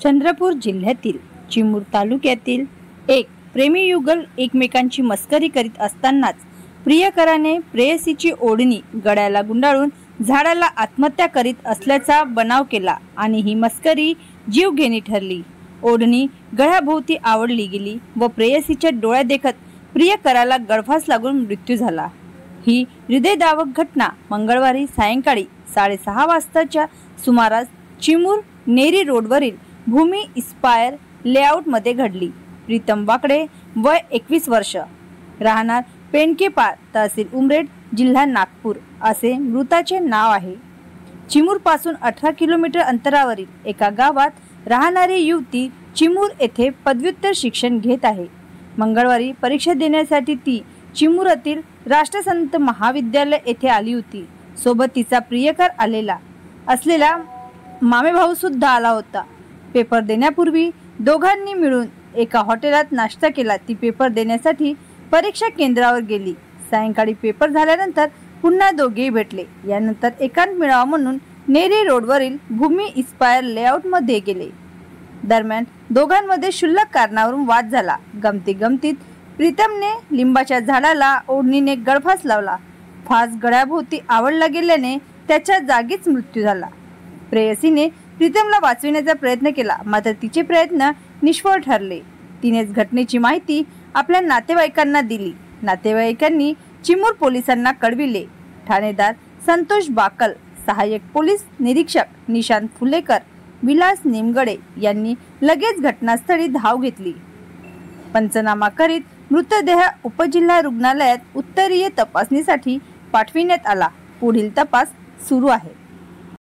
चंद्रपूर जिल्ह्यातील चिमूर तालुक्यातील एक प्रेमी युगल एकमेकांची मस्करी करीत असतानाच प्रियकराने प्रेयसीची ओढणी गळ्याला गुंडाळून झाडाला आत्महत्या करीत असल्याचा बनाव केला आणि ही मस्करी जीवघेणी ठरली। ओढणी गळ्याभोवती आवळली गेली व प्रेयसीच्या डोळ्या देखत प्रियकराला गळफास लागून मृत्यू झाला। ही हृदयद्रावक घटना मंगळवारी सायंकाळी 6:30 वाजताच्या सुमारास चिमूर नेरी रोडवरील भूमी इस्पायर लेआउट मध्ये घडली। प्रीतम वाकडे वय 21 वर्ष, राहणार पेंडकेपार, तहसील उमरेड, जिल्हा नागपूर असे मृताचे नाव आहे। चिमूर पासून 18 किलोमीटर अंतरावरील एका गावात राहणारी युवती चिमूर येथे पदव्युत्तर शिक्षण घेत आहे। मंगळवारी परीक्षा देण्यासाठी ती चिमूरातील राष्ट्रसंत महाविद्यालय येथे आली होती। सोबत तिचा प्रियकर आलेला असलेला मामेभाऊ सुद्धा आला होता। पेपर देण्यापूर्वी दोघांनी मिळून एका हॉटेलात नाश्ता केला। ती पेपर देण्यासाठी परीक्षा केंद्रावर गेली। सायंकाळी पेपर झाल्यानंतर पुन्हा दोघेही भेटले। यानंतर एकांत मिळावा म्हणून नेरी रोडवरील भूमी इस्पायर लेआउट मध्ये गेले। दरम्यान दोघांमध्ये क्षुल्लक कारणावरून वाद झाला। गमतीत प्रीतमने लिंबाच्या झाडाला ओढणीने गळफास लावला। फास गळ्याभोवती आवळला गेल्याने त्याच्या जागीच मृत्यू झाला। प्रेयसीने प्रीतमला वाचविण्याचा प्रयत्न केला, मात्र तिचे प्रयत्न निष्फळ ठरले। तिनेच घटनेची माहिती आपल्या नातेवाईकांना दिली। नातेवाईकांनी चिमूर पोलिसांना कळविले। ठाणेदार संतोष बाकल, सहाय्यक पोलीस निरीक्षक निशांत फुलेकर, विलास निमगडे यांनी लगेच घटनास्थळी धाव घेतली। पंचनामा करीत मृतदेह उपजिल्हा रुग्णालयात उत्तरीय तपासणीसाठी पाठविण्यात आला। पुढील तपास सुरू आहे।